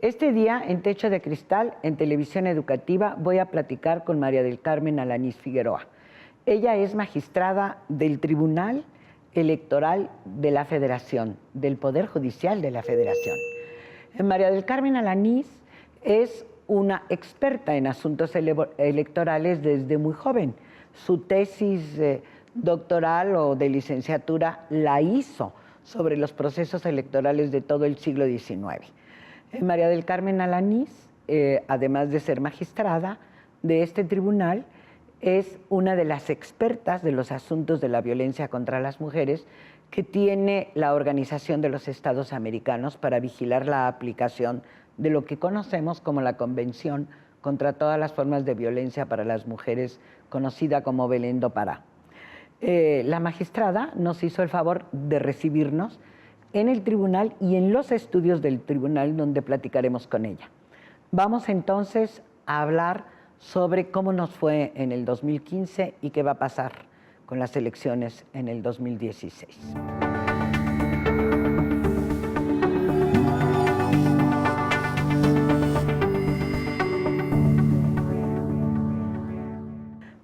Este día, en Techo de Cristal, en Televisión Educativa, voy a platicar con María del Carmen Alanís Figueroa. Ella es magistrada del Tribunal Electoral de la Federación, del Poder Judicial de la Federación. María del Carmen Alanís es una experta en asuntos electorales desde muy joven. Su tesis doctoral o de licenciatura la hizo sobre los procesos electorales de todo el siglo XIX. María del Carmen Alanís, además de ser magistrada de este tribunal, es una de las expertas de los asuntos de la violencia contra las mujeres que tiene la Organización de los Estados Americanos para vigilar la aplicación de lo que conocemos como la Convención contra todas las formas de violencia para las mujeres, conocida como Belén do Pará. La magistrada nos hizo el favor de recibirnos en el tribunal y en los estudios del tribunal donde platicaremos con ella. Vamos entonces a hablar sobre cómo nos fue en el 2015 y qué va a pasar con las elecciones en el 2016.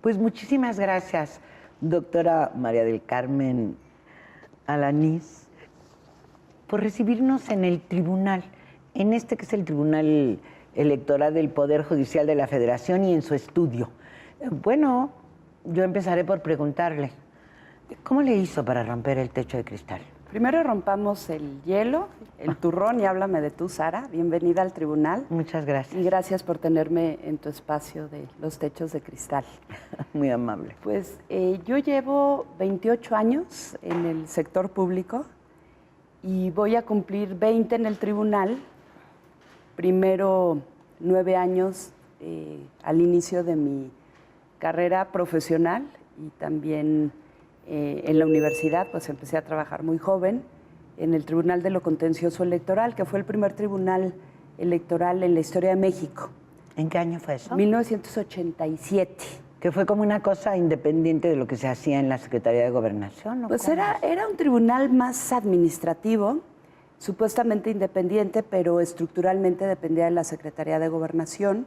Pues muchísimas gracias, doctora María del Carmen Alanís, por recibirnos en el tribunal, en este que es el Tribunal Electoral del Poder Judicial de la Federación y en su estudio. Bueno, yo empezaré por preguntarle, ¿cómo le hizo para romper el techo de cristal? Primero rompamos el hielo, el turrón, y háblame de tú, Sara. Bienvenida al tribunal. Muchas gracias. Y gracias por tenerme en tu espacio de los techos de cristal. Muy amable. Pues yo llevo 28 años en el sector público y voy a cumplir 20 en el tribunal. Primero 9 años al inicio de mi carrera profesional y también en la universidad, pues empecé a trabajar muy joven en el Tribunal de lo Contencioso Electoral, que fue el primer tribunal electoral en la historia de México. ¿En qué año fue eso? 1987. Que fue como una cosa independiente de lo que se hacía en la Secretaría de Gobernación, ¿no? Pues era un tribunal más administrativo, supuestamente independiente, pero estructuralmente dependía de la Secretaría de Gobernación.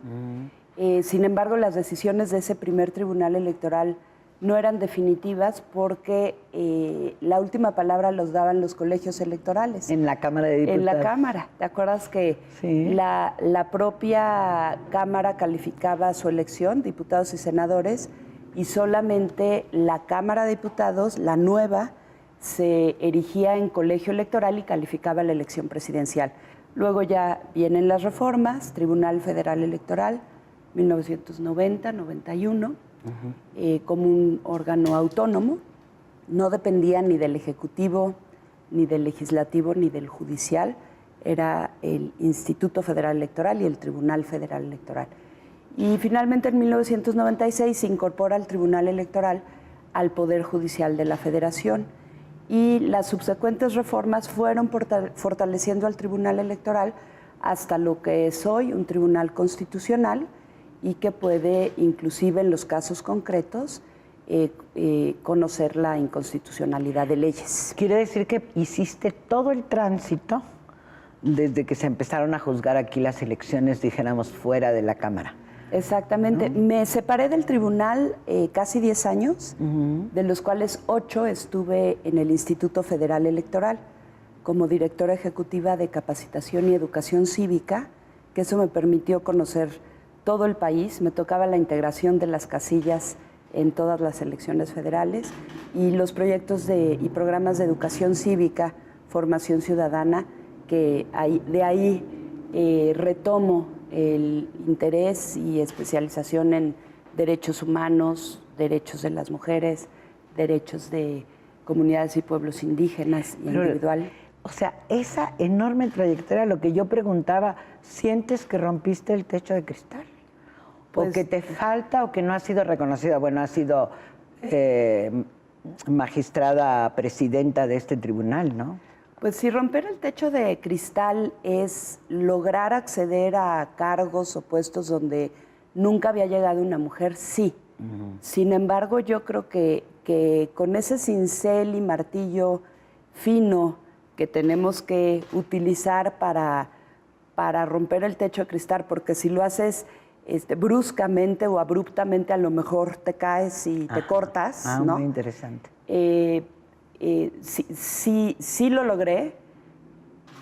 Sin embargo, las decisiones de ese primer tribunal electoral no eran definitivas porque la última palabra los daban los colegios electorales. En la Cámara de Diputados. En la Cámara. ¿Te acuerdas que sí, la propia Cámara calificaba su elección, diputados y senadores, y solamente la Cámara de Diputados, la nueva, se erigía en colegio electoral y calificaba la elección presidencial? Luego ya vienen las reformas, Tribunal Federal Electoral, 1990-91, como un órgano autónomo, no dependía ni del Ejecutivo, ni del Legislativo, ni del Judicial, era el Instituto Federal Electoral y el Tribunal Federal Electoral. Y finalmente en 1996 se incorpora el Tribunal Electoral al Poder Judicial de la Federación y las subsecuentes reformas fueron fortaleciendo al Tribunal Electoral hasta lo que es hoy un tribunal constitucional y que puede, inclusive en los casos concretos, conocer la inconstitucionalidad de leyes. Quiere decir que hiciste todo el tránsito desde que se empezaron a juzgar aquí las elecciones, dijéramos, fuera de la Cámara. Exactamente. Me separé del tribunal casi 10 años, de los cuales 8 estuve en el Instituto Federal Electoral como directora ejecutiva de capacitación y educación cívica, que eso me permitió conocer todo el país. Me tocaba la integración de las casillas en todas las elecciones federales y los proyectos y programas de educación cívica, formación ciudadana, que de ahí retomo el interés y especialización en derechos humanos, derechos de las mujeres, derechos de comunidades y pueblos indígenas y individual. O sea, esa enorme trayectoria, lo que yo preguntaba, ¿sientes que rompiste el techo de cristal? Pues, ¿o que te falta o que no has sido reconocida? Bueno, has sido magistrada presidenta de este tribunal, ¿no? Pues si romper el techo de cristal es lograr acceder a cargos o puestos donde nunca había llegado una mujer, sí. Sin embargo, yo creo que con ese cincel y martillo fino que tenemos que utilizar para para romper el techo de cristal, porque si lo haces bruscamente o abruptamente, a lo mejor te caes y te cortas, ¿no? Muy interesante. Sí lo logré,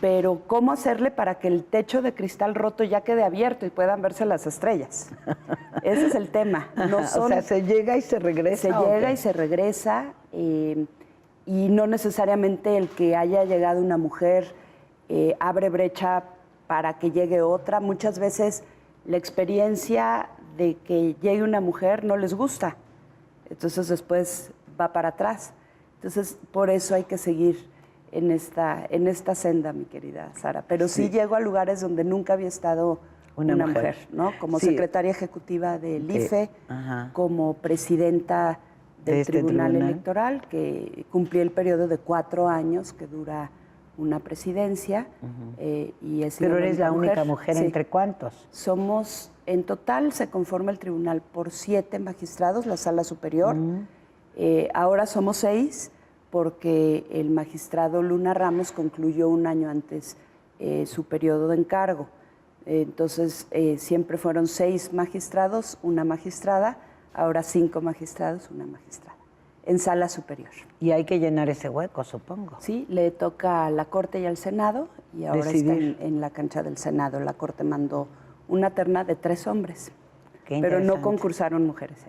pero ¿cómo hacerle para que el techo de cristal roto ya quede abierto y puedan verse las estrellas? Ese es el tema. O sea, se llega y se regresa. Se llega y se regresa, y no necesariamente el que haya llegado una mujer abre brecha para que llegue otra. Muchas veces la experiencia de que llegue una mujer no les gusta, entonces después va para atrás. Entonces, por eso hay que seguir en esta senda, mi querida Sara. Pero sí llego a lugares donde nunca había estado una mujer, ¿no? Como secretaria ejecutiva del IFE, como presidenta del tribunal electoral, que cumplí el periodo de 4 años que dura una presidencia. Y he sido Pero eres la única mujer, ¿entre cuántos? Somos, en total se conforma el tribunal por 7 magistrados, la sala superior. Ahora somos 6 porque el magistrado Luna Ramos concluyó un año antes su periodo de encargo. Entonces, siempre fueron 6 magistrados, una magistrada, ahora 5 magistrados, una magistrada, en sala superior. Y hay que llenar ese hueco, supongo. Sí, le toca a la Corte y al Senado, y ahora está en la cancha del Senado. La Corte mandó una terna de 3 hombres, pero no concursaron mujeres.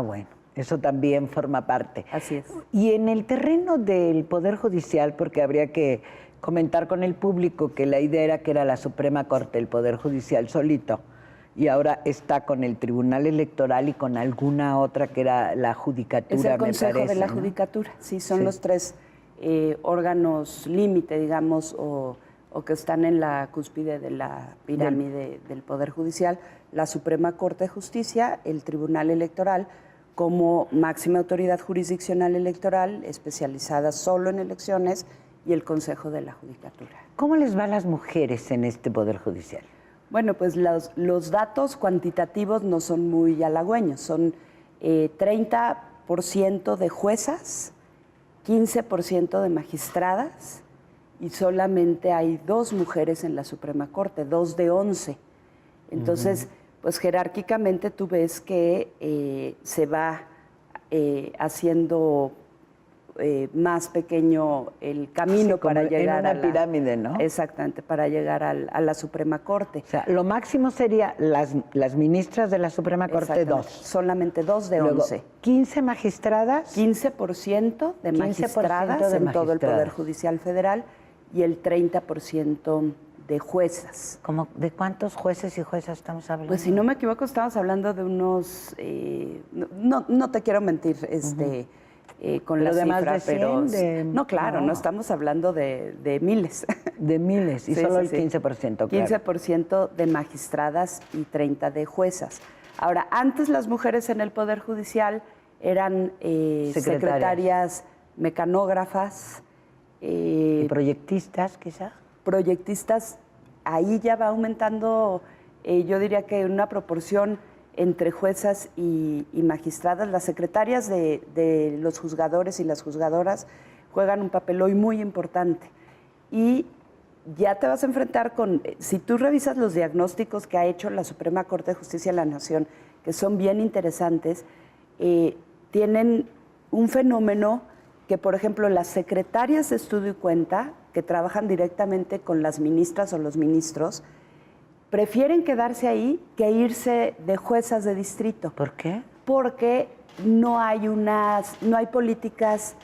Bueno. Eso también forma parte. Así es. Y en el terreno del Poder Judicial, porque habría que comentar con el público que la idea era que era la Suprema Corte, el Poder Judicial solito, y ahora está con el Tribunal Electoral y con alguna otra que era la Judicatura, es el Consejo me parece, de la ¿no? Judicatura, sí, son los 3 órganos límite, digamos, o que están en la cúspide de la pirámide del Poder Judicial, la Suprema Corte de Justicia, el Tribunal Electoral, como máxima autoridad jurisdiccional electoral, especializada solo en elecciones, y el Consejo de la Judicatura. ¿Cómo les va a las mujeres en este Poder Judicial? Bueno, pues los datos cuantitativos no son muy halagüeños, son 30% de juezas, 15% de magistradas, y solamente hay 2 mujeres en la Suprema Corte, 2 de 11. Entonces, pues jerárquicamente tú ves que se va haciendo más pequeño el camino para llegar en una pirámide, ¿no? Exactamente, para llegar a la Suprema Corte. O sea, lo máximo sería las ministras de la Suprema Corte, 2. Solamente 2 de 11. 15 magistradas. 15% de magistradas en todo el Poder Judicial Federal y el 30% de juezas. ¿De cuántos jueces y juezas estamos hablando? Pues si no me equivoco, estamos hablando de unos, no te quiero mentir con la cifra, pero no, claro, no estamos hablando de miles. De miles, y sí, solo sí, el 15%, claro. 15% de magistradas y 30% de juezas. Ahora, antes las mujeres en el Poder Judicial eran secretarias, mecanógrafas. ¿Y proyectistas, quizá? Proyectistas, ahí ya va aumentando, yo diría que una proporción entre juezas y magistradas. Las secretarias de los juzgadores y las juzgadoras juegan un papel hoy muy importante. Y ya te vas a enfrentar con, si tú revisas los diagnósticos que ha hecho la Suprema Corte de Justicia de la Nación, que son bien interesantes, tienen un fenómeno que, por ejemplo, las secretarias de estudio y cuenta, que trabajan directamente con las ministras o los ministros, prefieren quedarse ahí que irse de juezas de distrito. ¿Por qué? Porque no hay políticas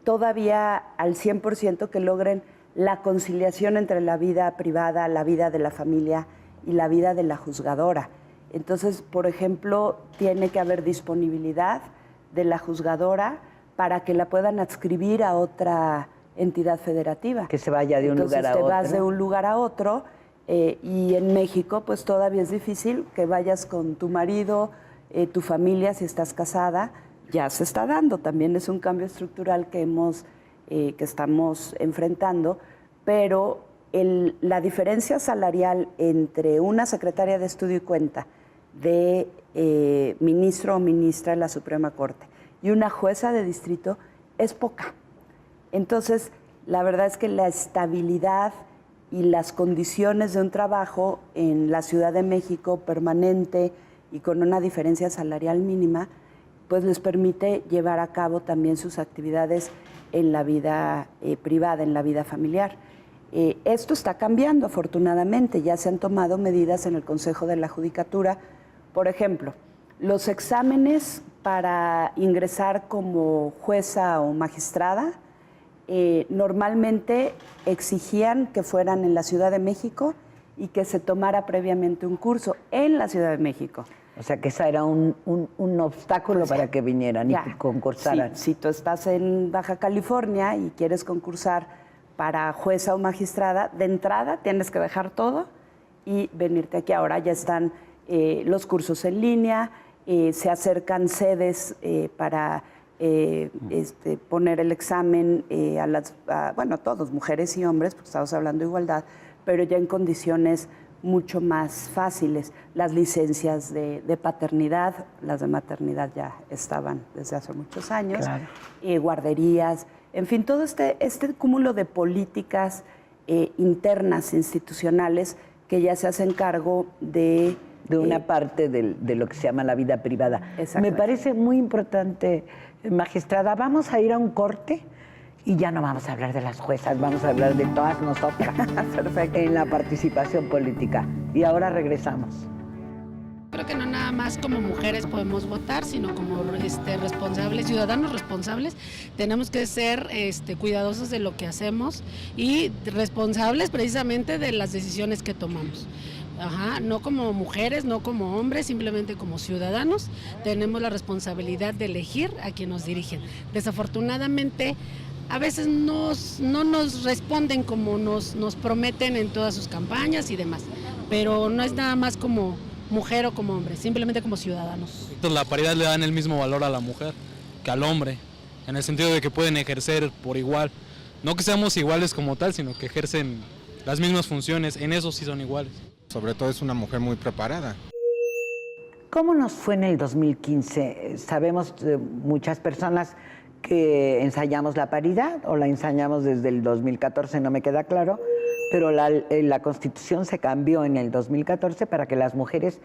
todavía al 100% que logren la conciliación entre la vida privada, la vida de la familia y la vida de la juzgadora. Entonces, por ejemplo, tiene que haber disponibilidad de la juzgadora para que la puedan adscribir a otra entidad federativa. Que se vaya de un lugar a otro. Entonces te vas de un lugar a otro, y en México pues todavía es difícil que vayas con tu marido, tu familia, si estás casada. Ya se está dando, también es un cambio estructural que estamos enfrentando, pero la diferencia salarial entre una secretaria de estudio y cuenta de ministro o ministra de la Suprema Corte y una jueza de distrito es poca. Entonces, la verdad es que la estabilidad y las condiciones de un trabajo en la Ciudad de México permanente y con una diferencia salarial mínima, pues les permite llevar a cabo también sus actividades en la vida privada, en la vida familiar. Esto está cambiando, afortunadamente. Ya se han tomado medidas en el Consejo de la Judicatura. Por ejemplo, los exámenes para ingresar como jueza o magistrada normalmente exigían que fueran en la Ciudad de México y que se tomara previamente un curso en la Ciudad de México. O sea, que ese era un obstáculo para que vinieran y concursaran. Sí, si tú estás en Baja California y quieres concursar para jueza o magistrada, de entrada tienes que dejar todo y venirte aquí. Ahora ya están los cursos en línea, se acercan sedes para poner el examen a todos, mujeres y hombres, porque estamos hablando de igualdad, pero ya en condiciones mucho más fáciles. Las licencias de paternidad, las de maternidad ya estaban desde hace muchos años, claro. Guarderías, en fin, todo este cúmulo de políticas internas, institucionales, que ya se hacen cargo de una parte de lo que se llama la vida privada. Me parece muy importante, magistrada. Vamos a ir a un corte y ya no vamos a hablar de las juezas, vamos a hablar de todas nosotras en la participación política. Y ahora regresamos. Creo que no nada más como mujeres podemos votar, sino como responsables, ciudadanos responsables, tenemos que ser cuidadosos de lo que hacemos y responsables precisamente de las decisiones que tomamos. No como mujeres, no como hombres, simplemente como ciudadanos tenemos la responsabilidad de elegir a quien nos dirigen. Desafortunadamente, a veces no nos responden como nos prometen en todas sus campañas y demás, pero no es nada más como mujer o como hombre, simplemente como ciudadanos. La paridad le dan el mismo valor a la mujer que al hombre, en el sentido de que pueden ejercer por igual, no que seamos iguales como tal, sino que ejercen las mismas funciones, en eso sí son iguales. Sobre todo es una mujer muy preparada. ¿Cómo nos fue en el 2015? Sabemos muchas personas que ensayamos la paridad o la ensayamos desde el 2014, no me queda claro, pero la Constitución se cambió en el 2014 para que las mujeres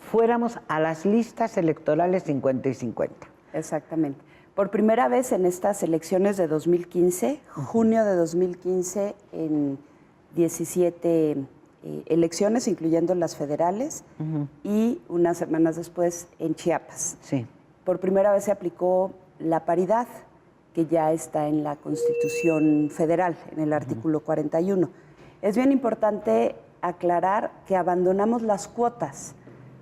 fuéramos a las listas electorales 50 y 50. Exactamente. Por primera vez en estas elecciones de 2015, junio de 2015, en 17 elecciones, incluyendo las federales, y unas semanas después en Chiapas. Sí. Por primera vez se aplicó la paridad, que ya está en la Constitución Federal, en el artículo 41. Es bien importante aclarar que abandonamos las cuotas.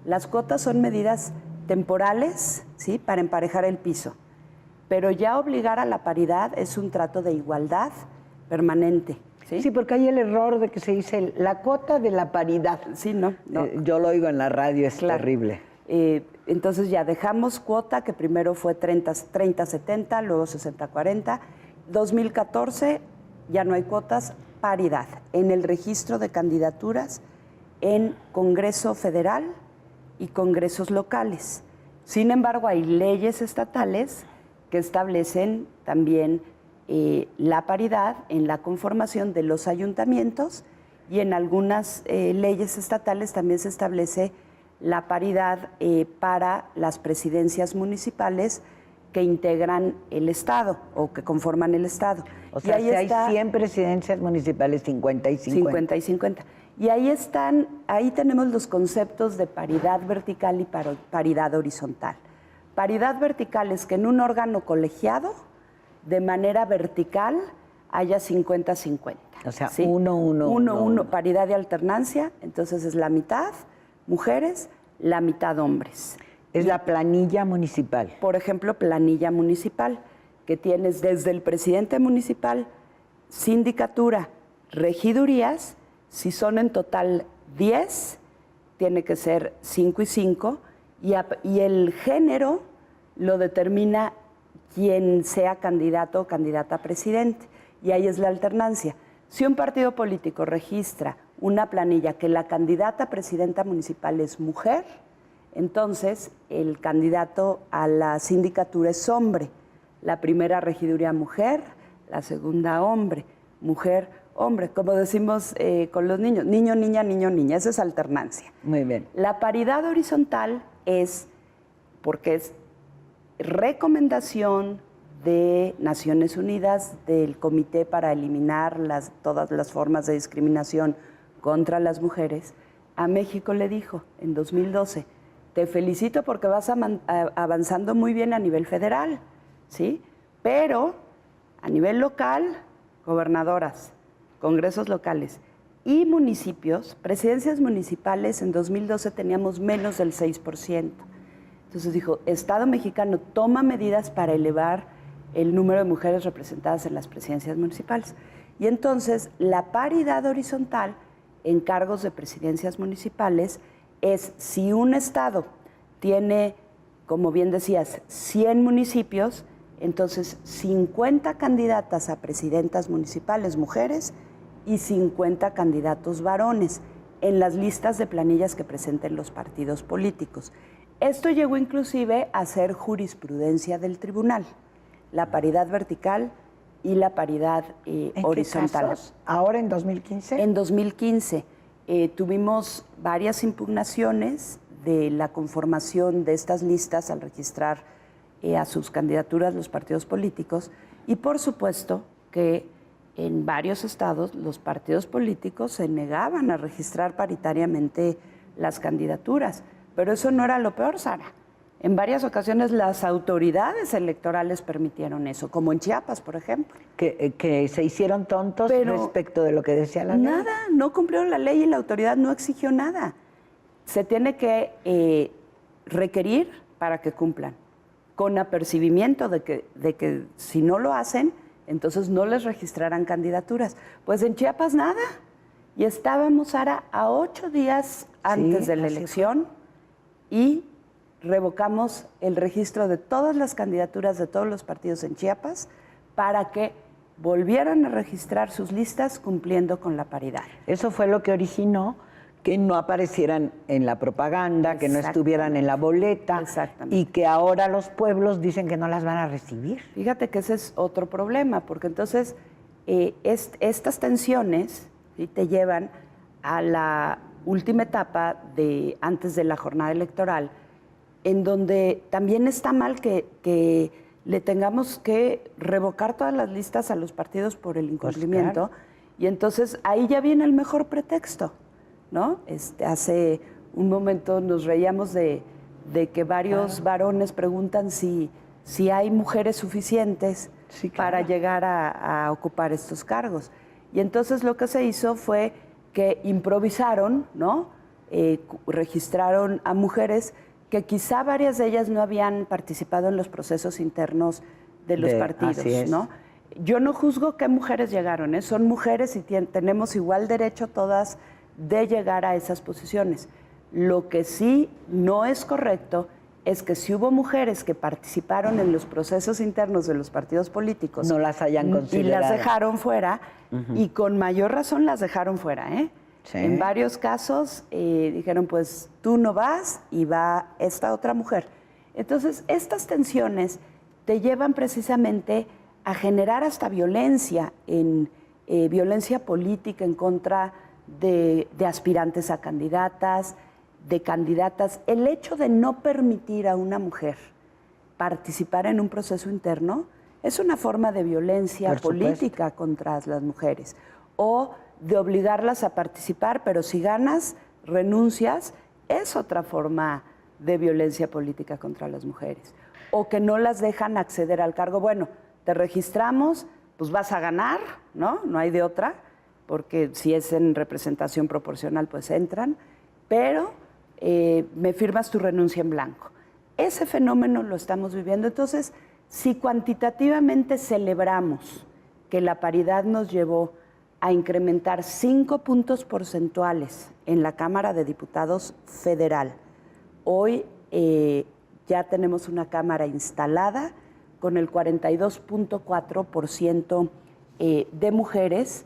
Las cuotas son medidas temporales, ¿sí?, para emparejar el piso, pero ya obligar a la paridad es un trato de igualdad permanente. Sí, porque hay el error de que se dice la cuota de la paridad. Sí, no. Yo lo oigo en la radio, es terrible. Entonces ya dejamos cuota, que primero fue 30-70, luego 60-40. 2014 ya no hay cuotas, paridad en el registro de candidaturas en Congreso Federal y congresos locales. Sin embargo, hay leyes estatales que establecen también la paridad en la conformación de los ayuntamientos, y en algunas leyes estatales también se establece la paridad para las presidencias municipales que integran el Estado o que conforman el Estado. O sea, si hay 100 presidencias municipales, 50 y 50. 50 y 50. Y ahí tenemos los conceptos de paridad vertical y paridad horizontal. Paridad vertical es que en un órgano colegiado, de manera vertical, haya 50-50. O sea, ¿sí? 1-1. Paridad de alternancia, entonces es la mitad mujeres, la mitad hombres. Es la planilla municipal. Por ejemplo, planilla municipal, que tienes desde el presidente municipal, sindicatura, regidurías. Si son en total 10, tiene que ser 5 y 5, y el género lo determina quien sea candidato o candidata a presidente, y ahí es la alternancia. Si un partido político registra una planilla que la candidata a presidenta municipal es mujer, entonces el candidato a la sindicatura es hombre. La primera regiduría mujer, la segunda hombre, mujer, hombre, como decimos con los niños, niño, niña, niño, niña, esa es alternancia. Muy bien. La paridad horizontal es porque es recomendación de Naciones Unidas, del Comité para Eliminar todas las formas de discriminación contra las mujeres. A México le dijo en 2012, te felicito porque vas avanzando muy bien a nivel federal, ¿sí? Pero a nivel local, gobernadoras, congresos locales y municipios, presidencias municipales, en 2012 teníamos menos del 6%. Entonces dijo, Estado mexicano toma medidas para elevar el número de mujeres representadas en las presidencias municipales. Y entonces la paridad horizontal en cargos de presidencias municipales es si un estado tiene, como bien decías, 100 municipios, entonces 50 candidatas a presidentas municipales mujeres y 50 candidatos varones en las listas de planillas que presenten los partidos políticos. Esto llegó inclusive a ser jurisprudencia del tribunal, la paridad vertical y la paridad horizontal. ¿En qué casos? ¿Ahora en 2015? En 2015 tuvimos varias impugnaciones de la conformación de estas listas al registrar a sus candidaturas los partidos políticos y por supuesto que en varios estados los partidos políticos se negaban a registrar paritariamente las candidaturas. Pero eso no era lo peor, Sara. En varias ocasiones las autoridades electorales permitieron eso, como en Chiapas, por ejemplo. Que se hicieron tontos respecto de lo que decía la ley. Nada, no cumplieron la ley y la autoridad no exigió nada. Se tiene que requerir para que cumplan, con apercibimiento de que si no lo hacen, entonces no les registrarán candidaturas. Pues en Chiapas nada. Y estábamos, Sara, a 8 días antes de la elección y revocamos el registro de todas las candidaturas de todos los partidos en Chiapas para que volvieran a registrar sus listas cumpliendo con la paridad. Eso fue lo que originó que no aparecieran en la propaganda, que no estuvieran en la boleta y que ahora los pueblos dicen que no las van a recibir. Fíjate que ese es otro problema, porque entonces estas tensiones, ¿sí?, te llevan a la última etapa antes de la jornada electoral, en donde también está mal que le tengamos que revocar todas las listas a los partidos por el incumplimiento, pues claro. Y entonces ahí ya viene el mejor pretexto, ¿no? Hace un momento nos reíamos de que varios varones preguntan si hay mujeres suficientes para llegar a ocupar estos cargos. Y entonces lo que se hizo fue que improvisaron, ¿no? Registraron a mujeres que quizá varias de ellas no habían participado en los procesos internos de los partidos, ¿no? Yo no juzgo qué mujeres llegaron, ¿eh? Son mujeres y tenemos igual derecho todas de llegar a esas posiciones. Lo que sí no es correcto es que si hubo mujeres que participaron en los procesos internos de los partidos políticos, no las hayan considerado. Y las dejaron fuera, y con mayor razón las dejaron fuera, ¿eh? Sí. En varios casos dijeron, pues tú no vas y va esta otra mujer. Entonces, estas tensiones te llevan precisamente a generar hasta violencia, violencia política en contra de aspirantes a candidatas, de candidatas. El hecho de no permitir a una mujer participar en un proceso interno es una forma de violencia política contra las mujeres. O de obligarlas a participar, pero si ganas, renuncias, es otra forma de violencia política contra las mujeres. O que no las dejan acceder al cargo. Bueno, te registramos, pues vas a ganar, ¿no? No hay de otra, porque si es en representación proporcional, pues entran, pero me firmas tu renuncia en blanco. Ese fenómeno lo estamos viviendo. Entonces, si cuantitativamente celebramos que la paridad nos llevó a incrementar 5 puntos porcentuales en la Cámara de Diputados federal, hoy ya tenemos una Cámara instalada con el 42.4% de mujeres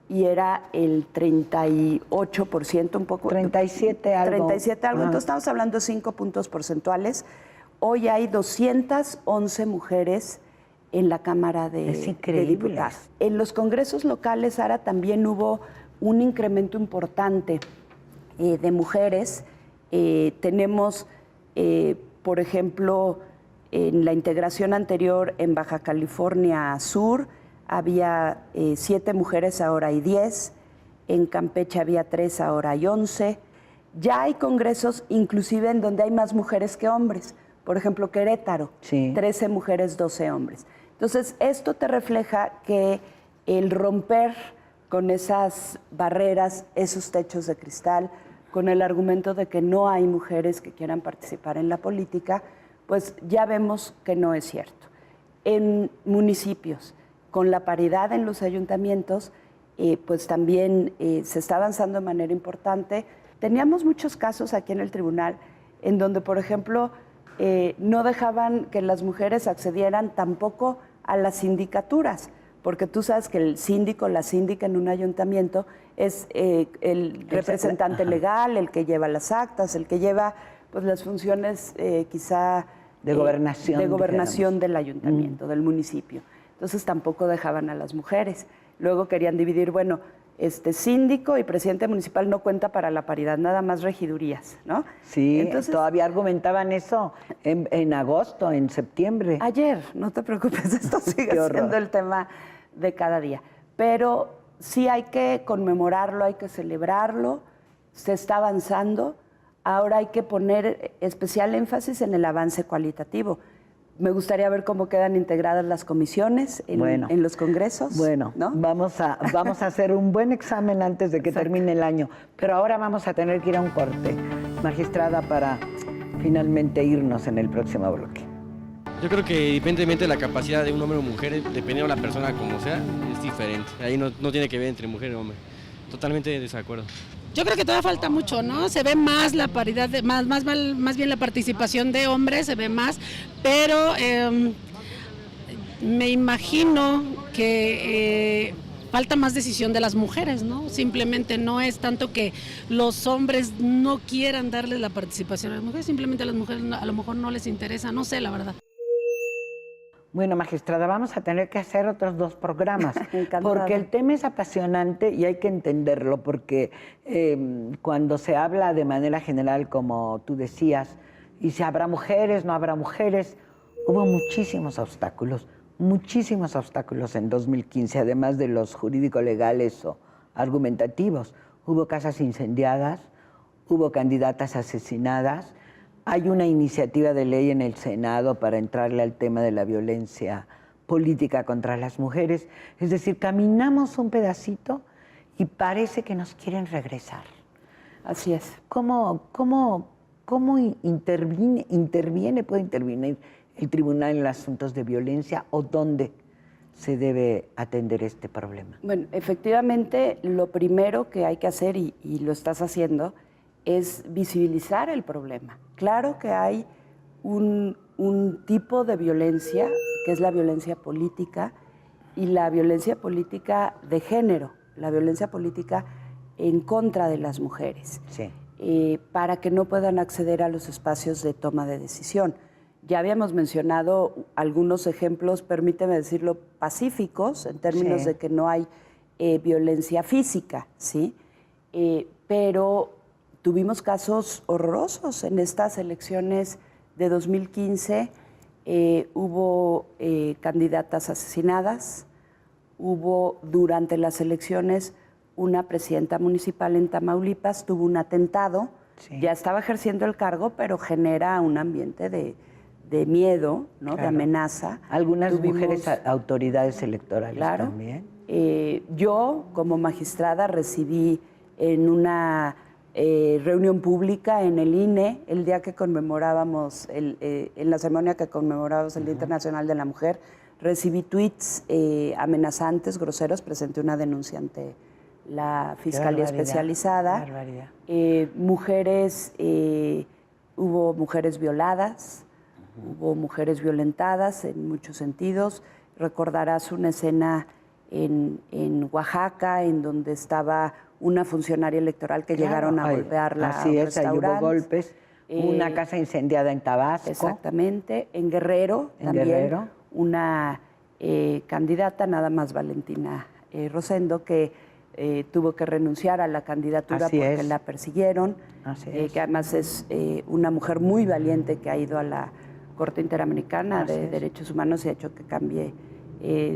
y era el 38%, un poco... 37 algo. 37 algo, entonces estamos hablando de 5 puntos porcentuales. Hoy hay 211 mujeres en la Cámara Es de increíble. Diputados. En los congresos locales, Sara, también hubo un incremento importante de mujeres. Tenemos, por ejemplo, en la integración anterior en Baja California Sur había 7 mujeres, ahora hay 10. En Campeche había 3, ahora hay 11. Ya hay congresos inclusive en donde hay más mujeres que hombres. Por ejemplo, Querétaro, Sí. 13 mujeres, 12 hombres. Entonces, esto te refleja que el romper con esas barreras, esos techos de cristal, con el argumento de que no hay mujeres que quieran participar en la política, pues ya vemos que no es cierto. En municipios, con la paridad en los ayuntamientos, pues también se está avanzando de manera importante. Teníamos muchos casos aquí en el tribunal en donde, por ejemplo, no dejaban que las mujeres accedieran tampoco a las sindicaturas, porque tú sabes que el síndico, la síndica en un ayuntamiento es el representante legal, el que lleva las actas, el que lleva pues las funciones quizá de gobernación, gobernación del ayuntamiento, del municipio. Entonces tampoco dejaban a las mujeres. Luego querían dividir, bueno, síndico y presidente municipal no cuenta para la paridad, nada más regidurías, ¿no? Sí, entonces, todavía argumentaban eso en agosto, en septiembre. Ayer, no te preocupes, esto sigue Qué horror. siendo el tema de cada día. Pero sí hay que conmemorarlo, hay que celebrarlo, se está avanzando. Ahora hay que poner especial énfasis en el avance cualitativo. Me gustaría ver cómo quedan integradas las comisiones en los congresos. Bueno, ¿no? vamos a hacer un buen examen antes de que termine el año. Pero ahora vamos a tener que ir a un corte, magistrada, para finalmente irnos en el próximo bloque. Yo creo que independientemente de la capacidad de un hombre o mujer, dependiendo de la persona como sea, es diferente. Ahí no tiene que ver entre mujer y hombre. Totalmente de desacuerdo. Yo creo que todavía falta mucho, ¿no? Se ve más la paridad, más bien la participación de hombres, se ve más, pero me imagino que falta más decisión de las mujeres, ¿no? Simplemente no es tanto que los hombres no quieran darles la participación a las mujeres, simplemente a las mujeres a lo mejor no les interesa, no sé, la verdad. Bueno, magistrada, vamos a tener que hacer otros 2 programas, Encantada. porque el tema es apasionante y hay que entenderlo, porque cuando se habla de manera general, como tú decías, y si habrá mujeres, no habrá mujeres, hubo muchísimos obstáculos en 2015, además de los jurídico-legales o argumentativos. Hubo casas incendiadas, hubo candidatas asesinadas. Hay una iniciativa de ley en el Senado para entrarle al tema de la violencia política contra las mujeres. Es decir, caminamos un pedacito y parece que nos quieren regresar. Así es. ¿Cómo puede intervenir el tribunal en los asuntos de violencia o dónde se debe atender este problema? Bueno, efectivamente, lo primero que hay que hacer, y lo estás haciendo, es visibilizar el problema. Claro que hay un tipo de violencia, que es la violencia política, y la violencia política de género, la violencia política en contra de las mujeres, Sí. para que no puedan acceder a los espacios de toma de decisión. Ya habíamos mencionado algunos ejemplos, permíteme decirlo, pacíficos, en términos de que no hay violencia física, ¿sí? Pero tuvimos casos horrorosos en estas elecciones de 2015. Hubo candidatas asesinadas, hubo durante las elecciones una presidenta municipal en Tamaulipas, tuvo un atentado, ya estaba ejerciendo el cargo, pero genera un ambiente de miedo, ¿no? Claro. De amenaza. Algunas mujeres autoridades electorales también. Yo, como magistrada, recibí en una reunión pública en el INE, el día que conmemorábamos, en la ceremonia que conmemorábamos el Día Internacional de la Mujer, recibí tweets amenazantes, groseros, presenté una denuncia ante la Fiscalía Especializada. Mujeres, hubo mujeres violadas, hubo mujeres violentadas en muchos sentidos. Recordarás una escena en Oaxaca, en donde estaba una funcionaria electoral que llegaron a golpearla a un restaurante. Hubo golpes. Una casa incendiada en Tabasco. Exactamente. En Guerrero también. Una candidata, nada más Valentina Rosendo, que tuvo que renunciar a la candidatura Así porque es. la persiguieron, Así es. que además es una mujer muy valiente que ha ido a la Corte Interamericana Así de es. Derechos Humanos y ha hecho que cambie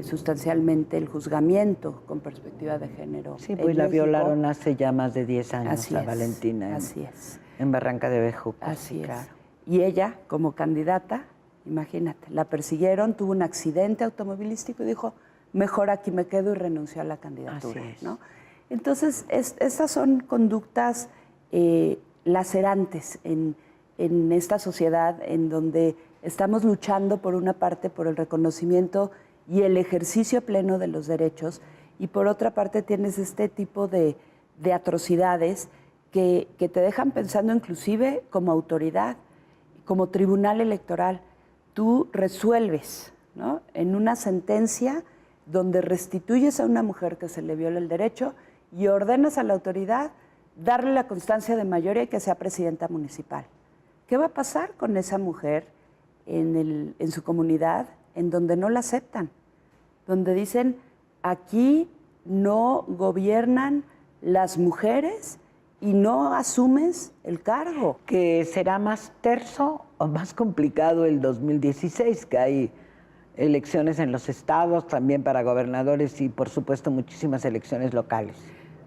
sustancialmente el juzgamiento con perspectiva de género. Sí, en pues la México. violaron hace ya más de 10 años Así a es, Valentina así es. en Barranca de Bejuco. Así sí, es. claro. Y ella, como candidata, imagínate, la persiguieron, tuvo un accidente automovilístico y dijo, mejor aquí me quedo, y renunció a la candidatura. Así es. ¿No? Entonces, estas son conductas lacerantes en esta sociedad en donde estamos luchando, por una parte, por el reconocimiento y el ejercicio pleno de los derechos, y por otra parte tienes este tipo de atrocidades que te dejan pensando inclusive como autoridad, como tribunal electoral. Tú resuelves, ¿no?, en una sentencia donde restituyes a una mujer que se le viola el derecho y ordenas a la autoridad darle la constancia de mayoría y que sea presidenta municipal. ¿Qué va a pasar con esa mujer en su comunidad en donde no la aceptan? Donde dicen, aquí no gobiernan las mujeres y no asumes el cargo. Que será más terso o más complicado el 2016, que hay elecciones en los estados, también para gobernadores y, por supuesto, muchísimas elecciones locales.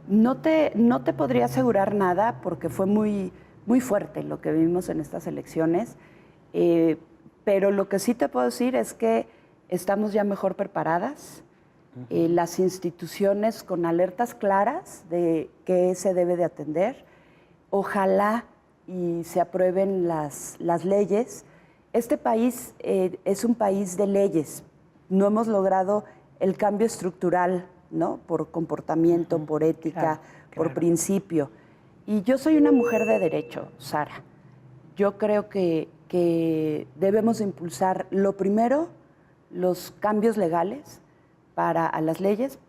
No te podría asegurar nada porque fue muy, muy fuerte lo que vivimos en estas elecciones, pero lo que sí te puedo decir es que estamos ya mejor preparadas, las instituciones con alertas claras de qué se debe de atender. Ojalá y se aprueben las leyes. Este país es un país de leyes. No hemos logrado el cambio estructural, ¿no?, por comportamiento, por ética, claro, por claro. principio. Y yo soy una mujer de derecho, Sara. Yo creo que debemos impulsar, lo primero, los cambios legales a las leyes,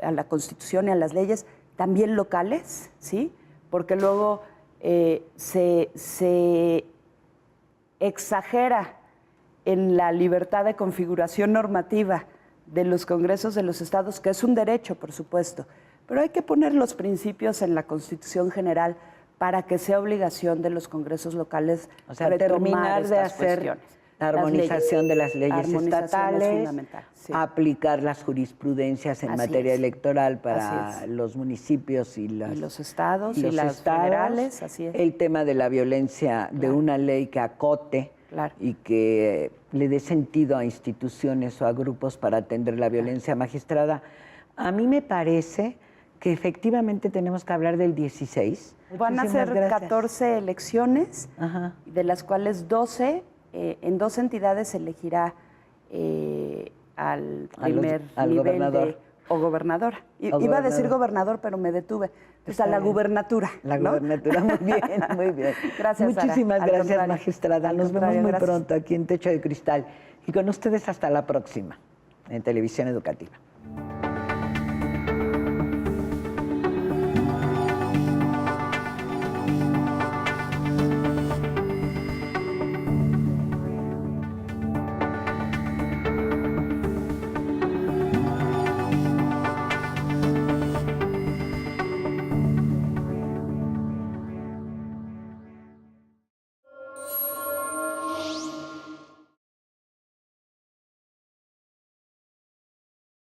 a la Constitución y a las leyes, también locales, ¿sí? Porque luego se exagera en la libertad de configuración normativa de los congresos de los estados, que es un derecho, por supuesto, pero hay que poner los principios en la Constitución General para que sea obligación de los congresos locales, O sea, retomar terminar de estas hacer cuestiones. la armonización de las leyes Armonización es estatales, fundamental, sí. aplicar las jurisprudencias en Así materia es. electoral Así para es. los municipios y los estados y los las estados, federales, así es. el tema de la violencia, de Claro. una ley que acote Claro. y que le dé sentido a instituciones o a grupos para atender la violencia magistrada. A mí me parece que efectivamente tenemos que hablar del 16. Van a Muchísimas ser gracias. 14 elecciones, Ajá. de las cuales 12, en 2 entidades se elegirá al primer al nivel gobernador. o gobernadora. O Iba a gobernador. decir gobernador, pero me detuve. Pues Está a la bien. gubernatura. La ¿no? gubernatura, muy bien, muy bien. Gracias, Sara. Muchísimas Al gracias, contrario. magistrada. Al Nos vemos contrario, muy gracias. pronto aquí en Techo de Cristal. Y con ustedes hasta la próxima, en Televisión Educativa.